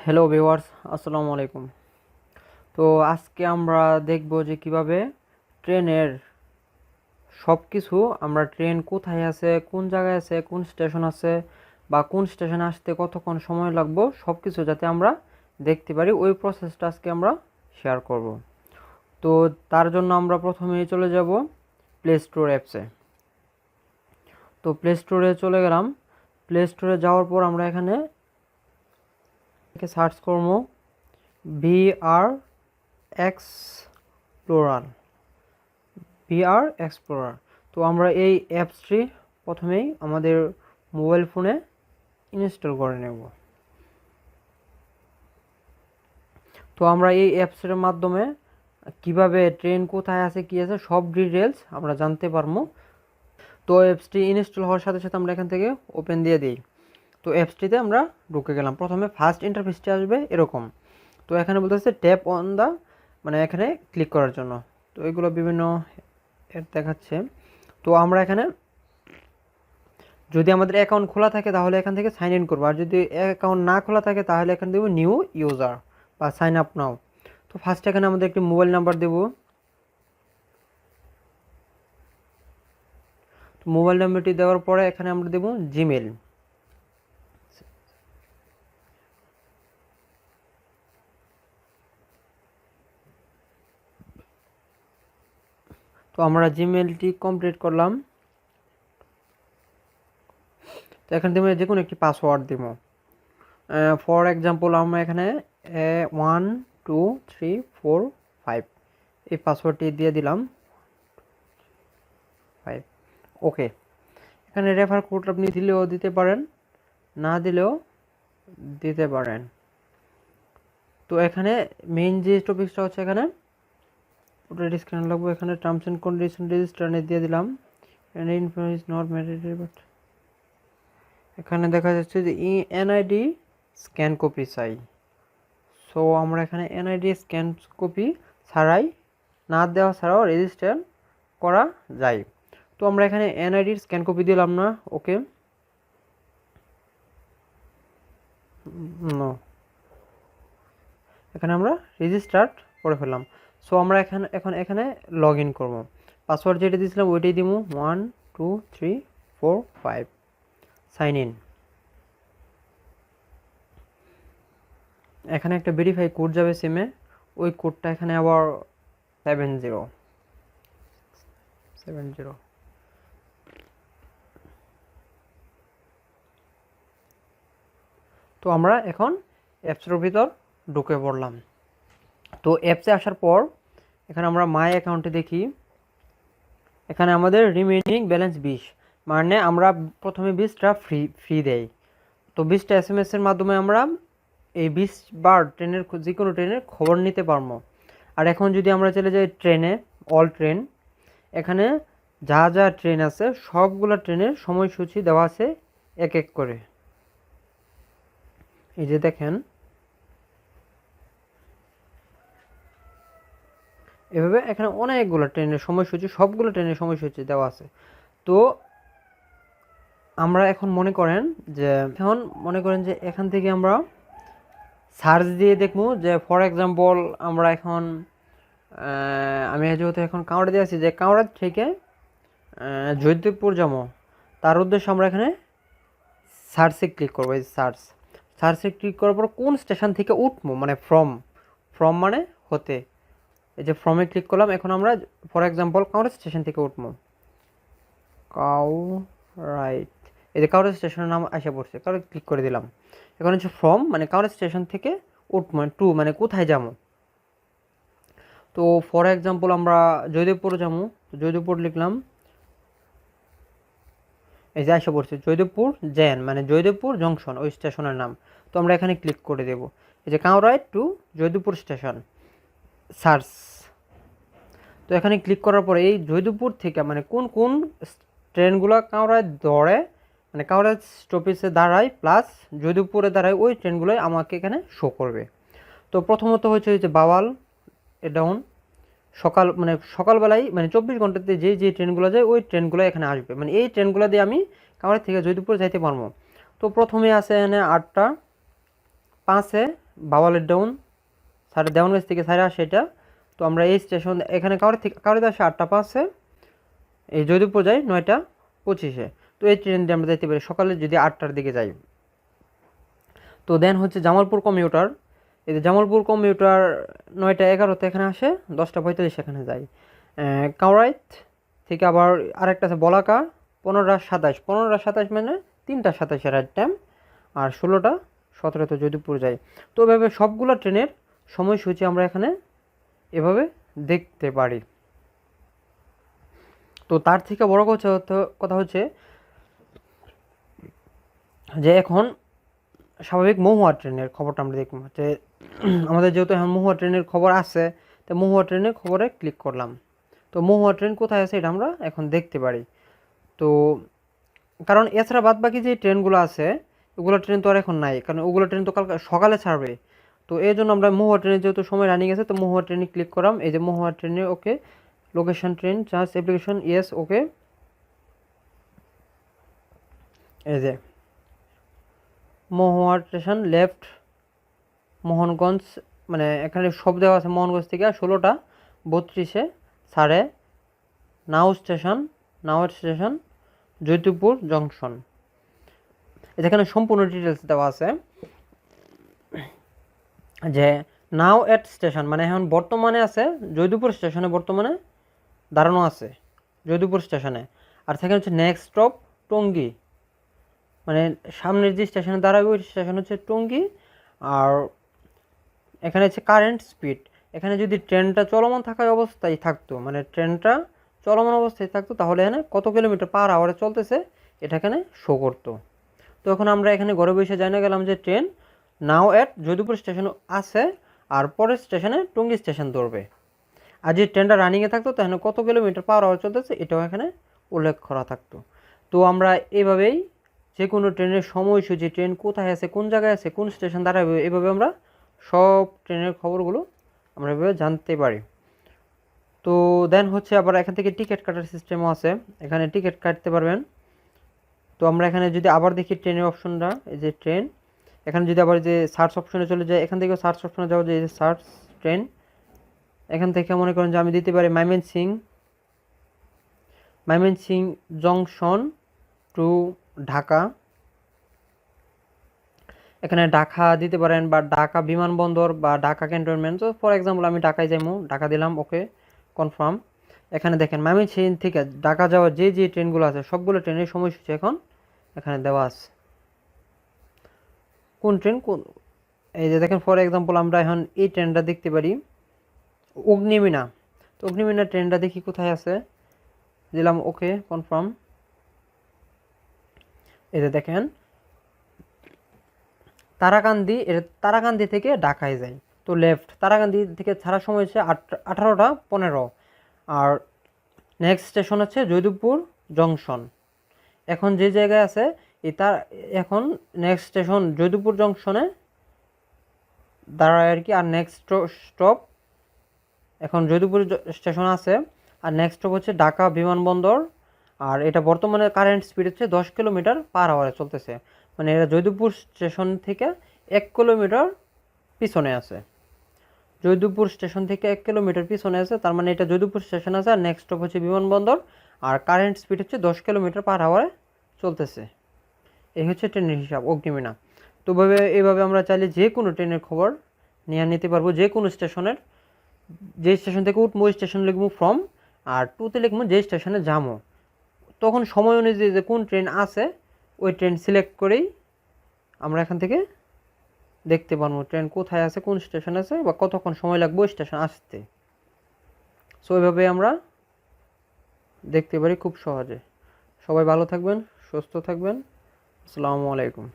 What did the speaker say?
Hello viewers, আসসালামু আলাইকুম। তো আজকে আমরা দেখব যে কিভাবে ট্রেনের সব কিছু আমরা ট্রেন কোথায় আছে, কোন জায়গায় আছে, কোন স্টেশন আছে বা কোন স্টেশনে আসতে কতক্ষণ সময় লাগবে সব কিছু যাতে আমরা দেখতে পারি, ওই প্রসেসটা আজকে আমরা শেয়ার করব। তো তার জন্য আমরা প্রথমেই চলে যাব প্লে স্টোর অ্যাপসে। তো প্লে স্টোরে চলে গেলাম। প্লে স্টোরে যাওয়ার পর আমরা এখানে সার্চ করব ভিআর এক্সপ্লোরার। তো আমরা এই অ্যাপসটি প্রথমেই আমাদের মোবাইল ফোনে ইনস্টল করে নেব। তো আমরা এই অ্যাপসের মাধ্যমে কিভাবে ট্রেন কোথায় আছে কি আছে সব ডিটেলস আমরা জানতে পারবো। তো অ্যাপসটি ইনস্টল হওয়ার সাথে সাথে আমরা এখান থেকে ওপেন দিয়ে দিই। তো অ্যাপসটিতে আমরা ঢুকে গেলাম। প্রথমে ফার্স্ট ইন্টারফেসটি আসবে এরকম। তো এখানে বলতেছে ট্যাপ অন দা, মানে এখানে ক্লিক করার জন্য। তো এগুলো বিভিন্ন অ্যাড দেখাচ্ছে। তো আমরা এখানে যদি আমাদের অ্যাকাউন্ট খোলা থাকে তাহলে এখান থেকে সাইন ইন করবো, আর যদি অ্যাকাউন্ট না খোলা থাকে তাহলে এখানে দেবো নিউ ইউজার বা সাইন আপ নাও। তো ফার্স্ট এখানে আমাদের একটি মোবাইল নাম্বার দেবো। তো মোবাইল নাম্বারটি দেওয়ার পরে এখানে আমরা দেবো জিমেল। তো আমরা জিমেলটি কমপ্লিট করলাম। তো এখানে দেবো যে কোনো একটি পাসওয়ার্ড দেবো। ফর এক্সাম্পল আমরা এখানে 1 2 3 4 5 এই পাসওয়ার্ডটি দিয়ে দিলাম 5। ওকে, এখানে রেফার কোড আপনি দিলেও দিতে পারেন, না দিলেও দিতে পারেন। তো এখানে মেইন যে টপিকসটা হচ্ছে এখানে ওটা স্ক্রিন লাগবে। এখানে টার্মস অ্যান্ড কন্ডিশন রেজিস্টার দিয়ে দিলাম। Information is not mandatory, but এখানে দেখা যাচ্ছে যে এনআইডি স্ক্যান কপি চাই। সো আমরা এখানে এনআইডি স্ক্যান কপি ছাড়াই, না দেওয়া ছাড়াও রেজিস্টার করা যায়। তো আমরা এখানে এনআইডির স্ক্যান কপি দিলাম না। ওকে, নো, এখানে আমরা রেজিস্টার্ড করে ফেললাম। সো আমরা এখন এখানে লগ ইন করবো। পাসওয়ার্ড যেটা দিয়েছিলাম ওইটাই দিব 1 2 3 4 5, সাইন ইন। এখানে একটা ভেরিফাই কোড যাবে সিমে, ওই কোডটা এখানে আবার 70। তো আমরা এখন অ্যাপসের ভিতর ঢুকে পড়লাম। তো অ্যাপসে আসার পর এখানে আমরা মাই অ্যাকাউন্টে দেখি, এখানে আমাদের রিমেইনিং ব্যালেন্স 20, মানে আমরা প্রথমে 20টা ফ্রি দেয়। তো 20টা এসএমএসের মাধ্যমে আমরা এই 20 বার ট্রেনের যে কোনো ট্রেনের খবর নিতে পারবো। আর এখন যদি আমরা চলে যাই ট্রেনে, অল ট্রেন, এখানে যা যা ট্রেন আছে সবগুলো ট্রেনের সময়সূচি দেওয়া আছে এক এক করে। এই যে দেখেন, এভাবে এখানে অনেকগুলো ট্রেনের সময়সূচি, সবগুলো ট্রেনের সময়সূচি দেওয়া আছে। তো আমরা এখন মনে করেন যে এখান থেকে আমরা সার্চ দিয়ে দেখবো যে ফর এক্সাম্পল আমরা এখন আমি যেহেতু এখন কাউড়া দিয়ে আছি, যে কাউড়া থেকে জয়দেবপুর যাবো, তার উদ্দেশ্যে আমরা এখানে সার্চে ক্লিক করবো। এই সার্চে ক্লিক করার পর কোন স্টেশন থেকে উঠবো, মানে ফ্রম মানে হতে, এই যে ফ্রমে ক্লিক করলাম। এখন আমরা ফর এক্সাম্পল কাউড়া স্টেশন থেকে উঠবো, কাউরাইট, এই যে কাউড়া স্টেশনের নাম আসে পড়ছে, কাউড়া ক্লিক করে দিলাম। এখন হচ্ছে ফ্রম মানে কাউড়া স্টেশন থেকে উঠবো, টু মানে কোথায় যাবো। তো ফর এক্সাম্পল আমরা জয়দেবপুর যাবো, জয়দেবপুর লিখলাম, এই যে আসে পড়ছে জয়দেবপুর জেন, মানে জয়দেবপুর জংশন ওই স্টেশনের নাম। তো আমরা এখানে ক্লিক করে দেব, এই যে কাউরাইট টু জয়দেবপুর স্টেশন, সার্চ। তো এখানে ক্লিক করার পরে এই জয়দেবপুর থেকে মানে কোন কোন ট্রেনগুলো কাউরায় ধরে, মানে কাউরায় স্টপেজে দাঁড়ায় প্লাস জয়দেবপুরে দাঁড়ায়, ওই ট্রেনগুলোই আমাকে এখানে শো করবে। তো প্রথমত হচ্ছে যে বাওয়াল ডাউন, সকালবেলায় মানে 24 ঘন্টাতে যে ট্রেনগুলো যায় ওই ট্রেনগুলো এখানে আসবে, মানে এই ট্রেনগুলো দিয়ে আমি কাউড়া থেকে জয়দেবপুর যাইতে পারবো। তো প্রথমে আছে এখানে 8টা 5-এ বাওয়ালের ডাউন সাড়ে দেওয়ানগঞ্জ থেকে সাড়ে আসে এটা। তো আমরা এই স্টেশন এখানে কাউরিতে আসে 8টা 5-এ, এই জয়দেবপুর যাই 9টা 25-এ। তো এই ট্রেন দিয়ে আমরা যেতে পারি সকালে যদি 8টার দিকে যাই। তো দেন হচ্ছে জামালপুর কমিউটার, এই যে জামালপুর কমিউটার 9টা 11-তে এখানে আসে, 10টা 45 এখানে যায়। কাউরাইত থেকে আবার আরেকটা আছে বলাকা 15টা 27 মানে 3টা 27 রাইট টাইম, আর 16টা 17-তে জয়দেবপুর যায়। তো এভাবে সবগুলো ট্রেনের সময়সূচি আমরা এখানে এভাবে দেখতে পারি। তো তার থেকে বড় কথা হচ্ছে যে এখন স্বাভাবিক মহুয়া ট্রেনের খবরটা আমরা দেখব, যে আমাদের যেহেতু এখন মহুয়া ট্রেনের খবর আছে, তো মহুয়া ট্রেনের খবরে ক্লিক করলাম। তো মহুয়া ট্রেন কোথায় আছে এটা আমরা এখন দেখতে পারি। তো কারণ এছাড়া বাদ বাকি যে ট্রেনগুলো আছে ওগুলো ট্রেন তো আর এখন নাই, কারণ ওগুলো ট্রেন তো কালকে সকালে ছাড়বে। তো এই জন্য আমরা মহুয়া ট্রেনের যেহেতু সময় রানিং আছে, তো মহুয়া ট্রেনে ক্লিক করলাম। এই যে মহুয়া ট্রেনে okay, location train charge application yes okay. এই যে মহুয়া স্টেশন লেফট মোহনগঞ্জ, মানে এখানে সব দেওয়া আছে মোহনগঞ্জ থেকে 16টা 32-এ ছাড়ে নাও স্টেশন জয়দেবপুর জংশন। এখানে সম্পূর্ণ ডিটেলস দেওয়া আছে যে নাও এট স্টেশন মানে এখন বর্তমানে আছে জয়দেবপুর স্টেশনে, বর্তমানে দাঁড়ানো আছে জয়দেবপুর স্টেশনে। আর সেখানে হচ্ছে নেক্সট স্টপ টঙ্গী, মানে সামনের যে স্টেশনে দাঁড়াবে ওই স্টেশন হচ্ছে টঙ্গী। আর এখানে হচ্ছে কারেন্ট স্পিড, এখানে যদি ট্রেনটা চলমান থাকা অবস্থায় থাকতো, মানে ট্রেনটা চলমান অবস্থায় থাকতো, তাহলে এখানে কত কিলোমিটার পার আওয়ারে চলতেছে এটা এখানে শো করতো। তো এখন আমরা এখানে ঘরে বসে জানা গেলাম যে ট্রেন নাও এট জয়দেবপুর স্টেশন আছে, আর পরের স্টেশনে টঙ্গী স্টেশন ধরবে। আর যে ট্রেনটা রানিংয়ে থাকতো তাহলে কত কিলোমিটার পার আওয়ার চলতেছে এটাও এখানে উল্লেখ করা থাকতো। তো আমরা এইভাবেই যে কোনো ট্রেনের সময়সূচি, ট্রেন কোথায় আছে, কোন জায়গায় আছে, কোন স্টেশন দাঁড়াবে, এইভাবে আমরা সব ট্রেনের খবরগুলো আমরা এভাবে জানতে পারি। তো দেন হচ্ছে আবার এখান থেকে টিকিট কাটার সিস্টেমও আছে, এখানে টিকিট কাটতে পারবেন। তো আমরা এখানে যদি আবার দেখি ট্রেনের অপশনটা, এই যে ট্রেন, এখানে যদি আবার যে সার্চ অপশনে চলে যায়, এখান থেকেও সার্চ অপশনে যাওয়া যায়, সার্চ ট্রেন। এখান থেকে মনে করেন যে আমি দিতে পারি ময়মনসিং জংশন টু ঢাকা, এখানে ঢাকা দিতে পারেন, বা ঢাকা বিমানবন্দর বা ঢাকা ক্যান্টনমেন্ট। তো ফর এক্সাম্পল আমি ঢাকায় যাবো, ঢাকা দিলাম ওকে কনফার্ম। এখানে দেখেন ময়মনসিং থেকে ঢাকা যাওয়ার যে ট্রেনগুলো আছে সবগুলো ট্রেনের সময়সূচি এখন এখানে দেওয়া আছে, কোন ট্রেন কোন। এই যে দেখেন ফর এক্সাম্পল আমরা এখন এই ট্রেনটা দেখতে পারি অগ্নিমিনা। তো অগ্নিমিনা ট্রেনটা দেখি কোথায় আছে, দিলাম ওকে কনফার্ম। এই যে দেখেন তারাকান্দি থেকে ঢাকায় যায়। তো লেফট তারাকান্দি থেকে ছাড়ার সময় হচ্ছে 18টা 15। আর নেক্সট স্টেশন হচ্ছে জয়দেবপুর জংশন। এখন যে জায়গায় আছে এখন নেক্সট স্টেশন জয়দেবপুর জংশনে দাঁড়ায় আর কি। আর নেক্সট স্টপ এখন জয়দেবপুর স্টেশন আছে, আর নেক্সট স্টপ হচ্ছে ঢাকা বিমানবন্দর। আর এটা বর্তমানে কারেন্ট স্পিড হচ্ছে 10 কিলোমিটার পার আওয়ারে চলতেছে, মানে এটা জয়দেবপুর স্টেশন থেকে 1 কিলোমিটার পিছনে আছে। জয়দেবপুর স্টেশন থেকে 1 কিলোমিটার পিছনে আছে, তার মানে এটা জয়দেবপুর স্টেশন আছে, আর নেক্সট স্টপ হচ্ছে বিমানবন্দর। আর কারেন্ট স্পিড হচ্ছে 10 কিলোমিটার পার আওয়ারে চলতেছে। এই হচ্ছে ট্রেনের হিসাব অগ্নিমিনা। তো এইভাবে আমরা চাইলে যে কোনো ট্রেনের খবর নিয়ে নিতে পারবো, যে কোনো স্টেশনের, যে স্টেশন থেকে উঠবো ওই স্টেশন লিখবো ফ্রম, আর টুতে লিখবো যে স্টেশনে যাবো। তখন সময় অনুযায়ী যে কোন ট্রেন আছে ওই ট্রেন সিলেক্ট করেই আমরা এখান থেকে দেখতে পারবো ট্রেন কোথায় আছে, কোন স্টেশন আছে, বা কতক্ষণ সময় লাগবে ওই স্টেশন আসতে। সো এইভাবে আমরা দেখতে পারি খুব সহজে। সবাই ভালো থাকবেন, সুস্থ থাকবেন। আসসালামু আলাইকুম।